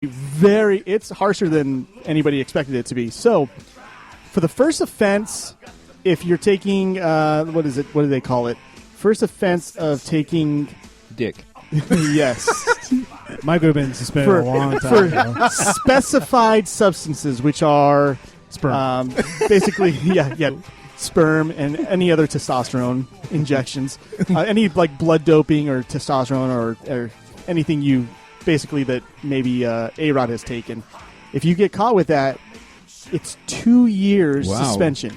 it's harsher than anybody expected it to be. So, for the first offense, if you're taking, what do they call it? First offense of taking... Dick. Yes. Mike would have been suspended a long time ago. Specified substances, which are... Sperm. Basically, yeah. Sperm and any other testosterone injections. Any, like, blood doping or testosterone or anything you... Basically, that maybe A-Rod has taken. If you get caught with that, it's 2 years suspension.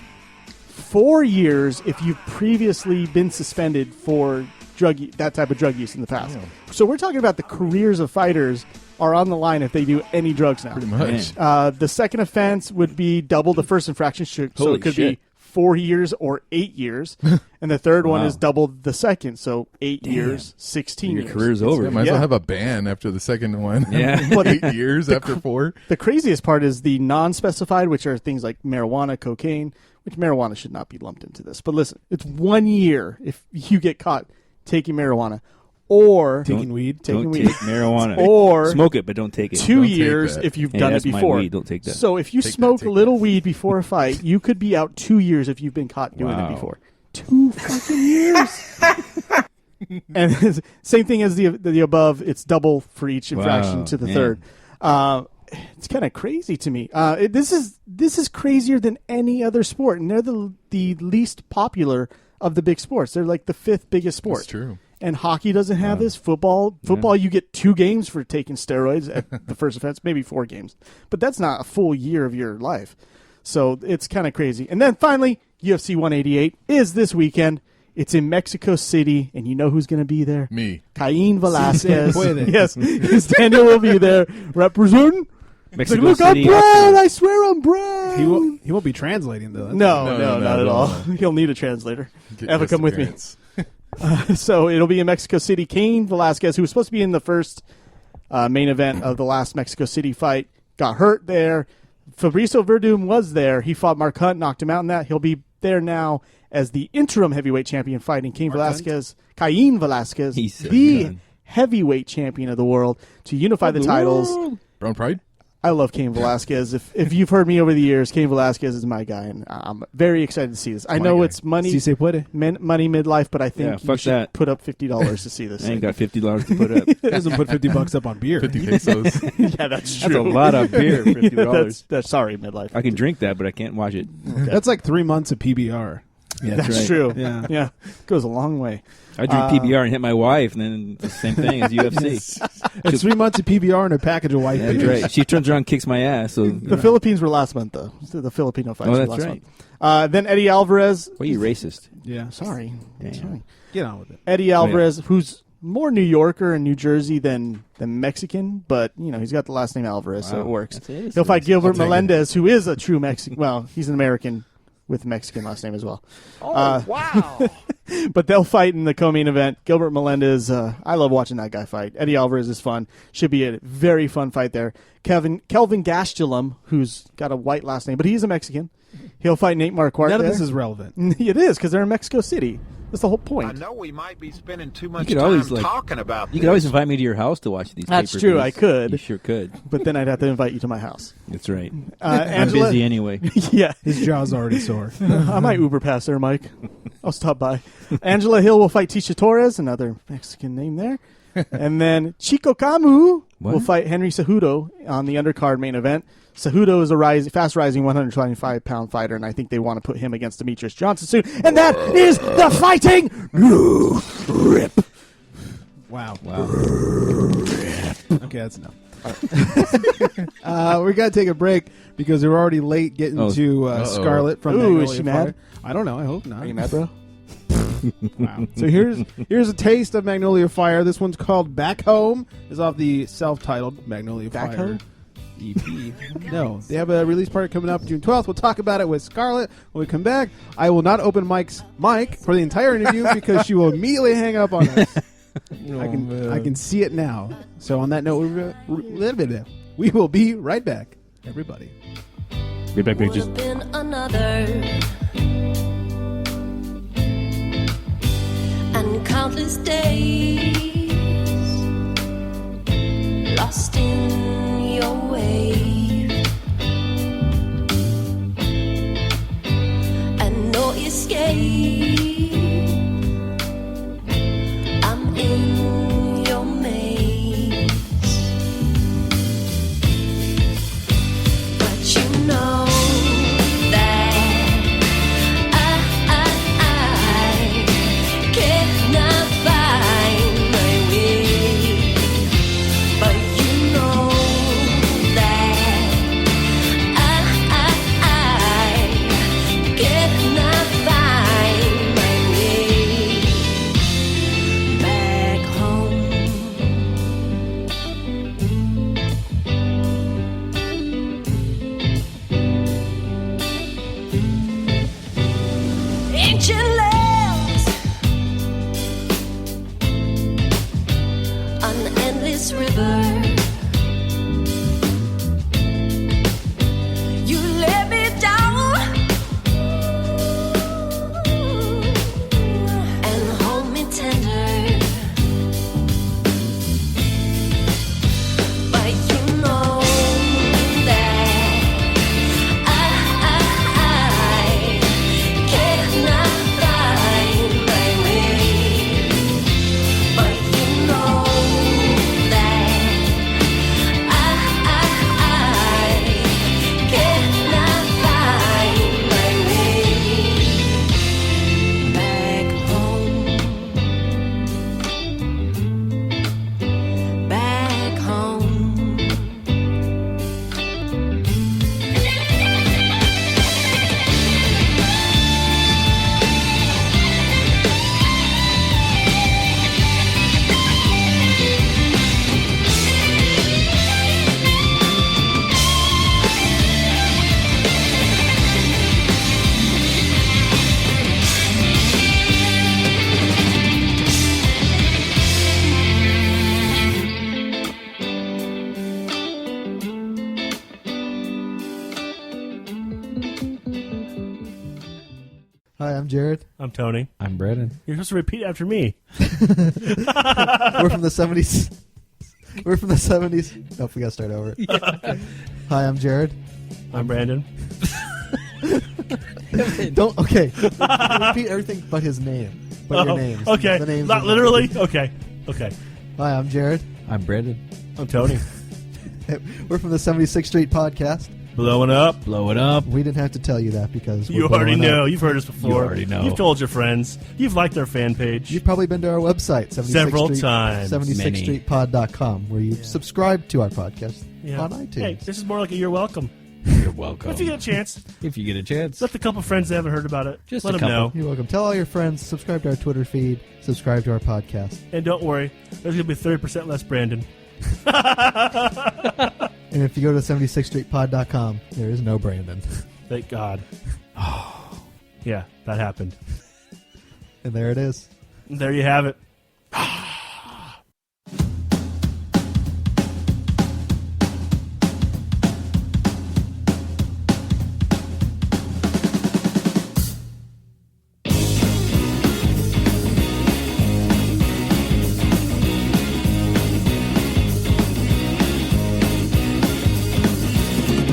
4 years if you've previously been suspended for that type of drug use in the past. Yeah. So we're talking about the careers of fighters are on the line if they do any drugs now. Pretty much. The second offense would be double the first infraction. So it could be 4 years or 8 years. And the third one is double the second. So 8 years, 16 years. Your career's over. Might as well have a ban after the second one. Yeah. 8 years after 4. The craziest part is the non-specified, which are things like marijuana, cocaine, which marijuana should not be lumped into this. But listen, it's 1 year if you get caught taking marijuana. Or taking weed. Take marijuana. Or smoke it, but don't take it. 2 years if you've done it before. My weed. Don't take that. So if you smoke a little weed before a fight, you could be out 2 years if you've been caught doing it before. 2 fucking years. And same thing as the above. It's double for each infraction to the third. It's kind of crazy to me. This is crazier than any other sport, and they're the least popular of the big sports. They're like the 5th biggest sport. That's true. And hockey doesn't have this. Football, you get 2 games for taking steroids at the first offense, maybe 4 games. But that's not a full year of your life. So it's kind of crazy. And then finally, UFC 188 is this weekend. It's in Mexico City, and you know who's going to be there? Me. Cain Velasquez. Yes, Daniel will be there representing. Mexico Look, City. I'm brown. I swear I'm brown. He won't be translating, though. No, not at all. He'll need a translator. Eva, come with me. So it'll be in Mexico City. Cain Velasquez, who was supposed to be in the first main event of the last Mexico City fight, got hurt there. Fabricio Verdum was there. He fought Mark Hunt, knocked him out in that. He'll be there now as the interim heavyweight champion fighting Cain Velasquez, the heavyweight champion of the world, to unify the titles. Brown Pride? I love Cain Velasquez. If you've heard me over the years, Cain Velasquez is my guy, and I'm very excited to see this. I know it's money midlife, but I think you should put up $50 to see this. I ain't got $50 to put up. He doesn't put $50 up on beer. 50 pesos. Yeah, that's true. That's a lot of beer for $50. That's sorry, midlife. I can drink that, but I can't watch it. Okay. That's like 3 months of PBR. Yeah, that's right. true. Yeah. Goes a long way. I drink PBR and hit my wife, and then it's the same thing as UFC. It's 3 months of PBR and a package of white That's beers. right. She turns around and kicks my ass. So The Philippines were last month, though. The Filipino fights were last right. month. Then Eddie Alvarez. Why are you racist? Yeah. Sorry. Get on with it. Eddie Alvarez, who's more New Yorker and New Jersey than Mexican, but he's got the last name Alvarez, so it works. He'll fight Gilbert Melendez, who is a true Mexican. Well, he's an American with Mexican last name as well. Wow. But they'll fight in the co-main event. Gilbert Melendez, I love watching that guy fight. Eddie Alvarez is fun. Should be a very fun fight there. Kelvin Gastelum, who's got a white last name, but he's a Mexican. He'll fight Nate Marquardt. None of this is relevant. It is, because they're in Mexico City. That's the whole point. I know we might be spending too much time talking about this. You could always invite me to your house to watch these That's pay-per-views. true, I could. You sure could. But then I'd have to invite you to my house. That's right. I'm busy anyway. Yeah. His jaw's already sore. I might Uber past there, Mike. I'll stop by. Angela Hill will fight Tisha Torres, another Mexican name there. And then Chico Camus will fight Henry Cejudo on the undercard main event. Cejudo is a fast-rising 125-pound fighter, and I think they want to put him against Demetrius Johnson soon. And that is the fighting rip. Wow. Okay, that's enough. We got to take a break because we're already late getting to Scarlett from Magnolia is she mad? I don't know. I hope not. Are you mad, bro? Wow. So here's a taste of Magnolia Fire. This one's called Back Home. It's off the self-titled Magnolia Back Fire Home? EP. No, they have a release party coming up June 12th. We'll talk about it with Scarlett when we come back. I will not open Mike's mic for the entire interview because she will immediately hang up on us. I can see it now. So on that note, we will be right back, everybody. Be back, Would have been another, and countless days lost in Hi, I'm Jared. I'm Tony. I'm Brennan. You're supposed to repeat after me. We're from the 70s. We're from the 70s. Nope, we got to start over. Yeah. Hi, I'm Jared. I'm Brandon. Don't. Okay. Repeat everything but his name. But your names. Okay. The names Not literally? Okay. Hi, I'm Jared. I'm Brendan. I'm Tony. We're from the 76th Street Podcast. Blowing up. Blow it up. We didn't have to tell you that because You we're already blowing know. up. You've heard us before. You already know. You've told your friends. You've liked our fan page. You've probably been to our website, 76th Several Street, times. 76streetpod.com, where you subscribe to our podcast on iTunes. Hey, this is more like a you're welcome. You're welcome. If you get a chance, If you get a chance. let the couple friends that haven't heard about it. Just let a them couple. know. You're welcome. Tell all your friends, subscribe to our Twitter feed, subscribe to our podcast. And don't worry, there's going to be 30% less Brandon. And if you go to 76streetpod.com, there is no Brandon. Thank God. Yeah, that happened. And there it is. And there you have it.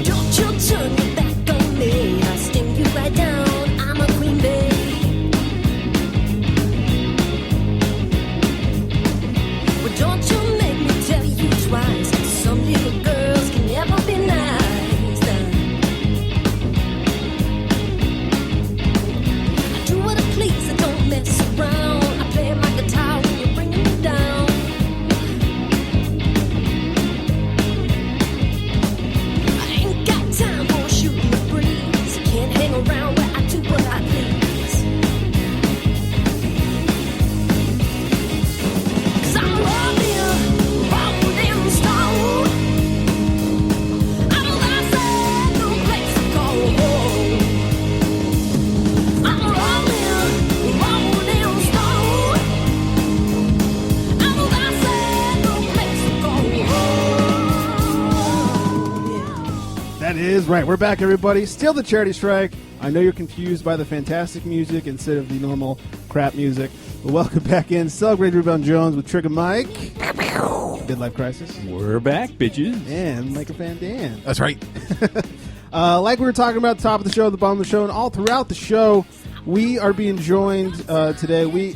Don't you turn your back on me. I'll sting you right down. I'm a queen bee. Well, don't you make me tell you twice. Some little girls can never be nice. I do what I please. I don't mess around. I play my guitar when you're bringing me down. I ain't got time for shooting the breeze. Can't hang around where I do what I please. 'Cause I'm rolling stone. I'm lost and no place to go. I'm rolling stone. I'm lost and no place to go. That is right. We're back, everybody. Still the charity strike. I know you're confused by the fantastic music instead of the normal crap music. But welcome back in. Celebrate Rebound Jones with Trigger Mike. Midlife Crisis. We're back, bitches. And Micah Van Dan. That's right. Like we were talking about at the top of the show, the bottom of the show, and all throughout the show, we are being joined today. We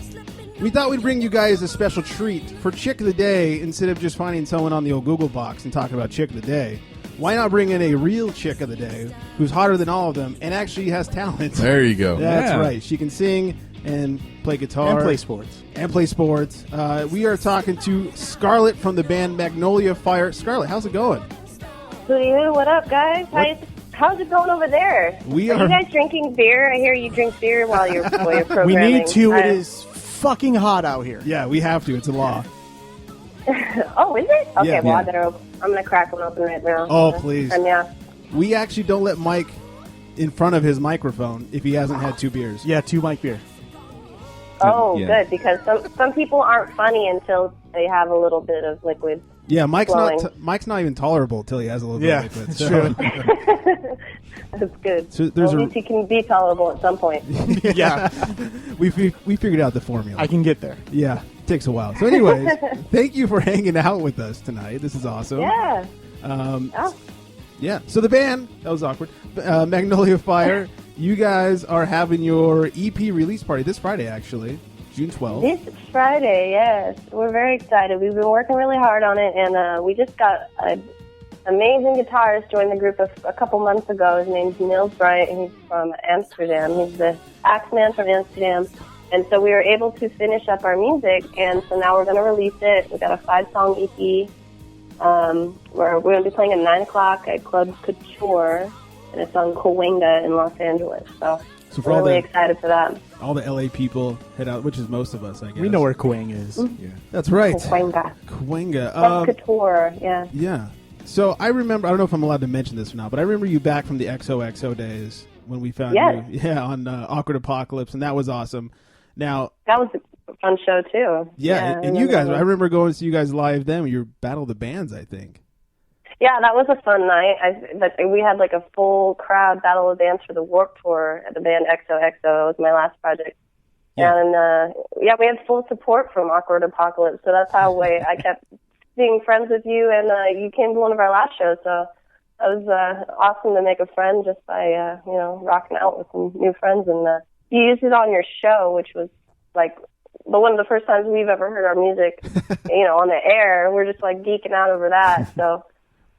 thought we'd bring you guys a special treat for Chick of the Day instead of just finding someone on the old Google box and talking about Chick of the Day. Why not bring in a real Chick of the Day who's hotter than all of them and actually has talent? There you go. That's Yeah. right. She can sing and play guitar. And play sports. And play sports. We are talking to Scarlett from the band Magnolia Fire. Scarlett, how's it going? What up, guys? How's it going over there? We are are- you guys drinking beer? I hear you drink beer while you're programming. We need to. It is fucking hot out here. Yeah, we have to. It's a law. Oh, is it? Okay, Yeah. well, Yeah. I better. I'm gonna crack one open right now. Oh, please. And yeah. We actually don't let Mike in front of his microphone if he hasn't had 2 beers. Yeah, 2 Mike beer. Oh, Yeah. good, because some people aren't funny until they have a little bit of liquid. Yeah, Mike's Flowing. Mike's not even tolerable until he has a little bit Yeah, of liquid. it's So- That's good. So there's well, a- at least he can be tolerable at some point. Yeah, we figured out the formula. I can get there. Yeah, it takes a while. So anyways, thank you for hanging out with us tonight. This is awesome. Yeah. Oh. Yeah. So the band, that was awkward. Magnolia Fire, you guys are having your EP release party this Friday, actually, June 12th. This Friday, yes. We're very excited. We've been working really hard on it, and we just got an amazing guitarist join the group a couple months ago. His name's Niels Bright, and he's from Amsterdam. He's the Axeman from Amsterdam. And so we were able to finish up our music, and so now we're going to release it. We've got a 5-song EP. We're going to be playing at 9 o'clock at Club Couture, and it's on Cahuenga in Los Angeles. So for we're all really the- excited for that. All the LA people head out, which is most of us, I guess. We know where Kuang is. Yeah. That's right. Cahuenga. Cahuenga. Club Couture, yeah. Yeah. So I remember, I don't know if I'm allowed to mention this or not, but I remember you back from the XOXO days when we found Yes. you. Yeah, on Awkward Apocalypse, and that was awesome. Now, That was a fun show, too. yeah, I and you guys, remember. I remember going to see you guys live then. You battled the bands, I think. Yeah, that was a fun night. We had like a full crowd battle of bands for the Warped Tour at the band XOXO. It was my last project. Yeah. And we had full support from Awkward Apocalypse, so that's how I kept being friends with you, and you came to one of our last shows, so it was awesome to make a friend just by rocking out with some new friends. And you used it on your show, which was like one of the first times we've ever heard our music, on the air. We're just like geeking out over that. So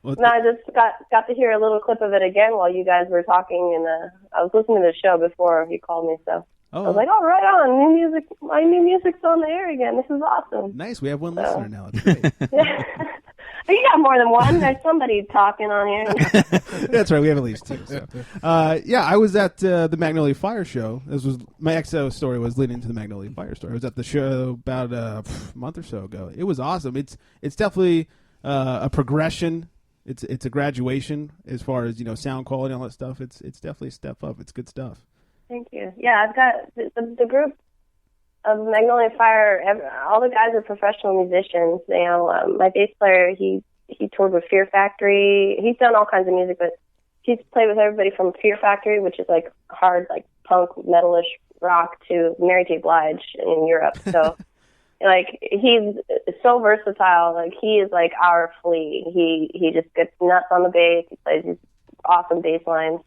I just got to hear a little clip of it again while you guys were talking, and I was listening to the show before you called me, so. I was like, oh, right on. New music. My new music's on the air again. This is awesome. Nice. We have one listener now. That's great. You got more than one. There's somebody talking on here. That's right. We have at least two. So. I was at the Magnolia Fire show. This was my XO story was leading to the Magnolia Fire story. I was at the show about a month or so ago. It was awesome. It's definitely a progression. It's a graduation as far as sound quality and all that stuff. It's definitely a step up. It's good stuff. Thank you. Yeah, I've got the group of Magnolia Fire. All the guys are professional musicians. My bass player, he toured with Fear Factory. He's done all kinds of music, but he's played with everybody from Fear Factory, which is like hard, like punk, metalish rock, to Mary J. Blige in Europe. So, he's so versatile. Like, he is like our Flea. He just gets nuts on the bass. He plays these awesome bass lines.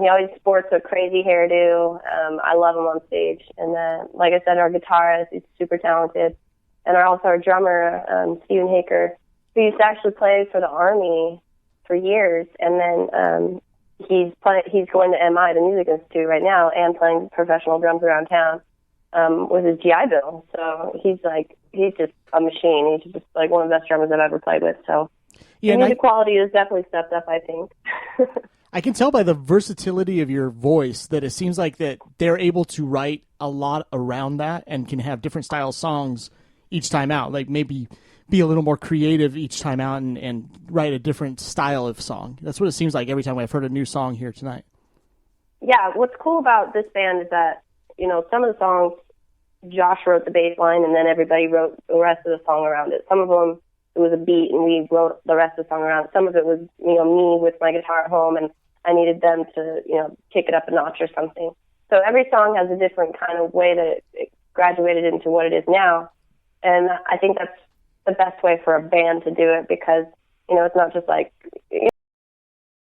He always sports a crazy hairdo. I love him on stage. And then, like I said, our guitarist, he's super talented. And also our drummer, Steven Haker, who used to actually play for the Army for years. And then he's going to MI, the Music Institute, right now, and playing professional drums around town with his GI Bill. So he's just a machine. He's just like one of the best drummers I've ever played with. So the music quality has definitely stepped up, I think. I can tell by the versatility of your voice that it seems like that they're able to write a lot around that and can have different style songs each time out. Like maybe be a little more creative each time out and write a different style of song. That's what it seems like every time I've heard a new song here tonight. Yeah, what's cool about this band is that, some of the songs, Josh wrote the bass line and then everybody wrote the rest of the song around it. Some of them, it was a beat and we wrote the rest of the song around it. Some of it was, me with my guitar at home, and I needed them to, kick it up a notch or something. So every song has a different kind of way that it graduated into what it is now. And I think that's the best way for a band to do it, because, it's not just like,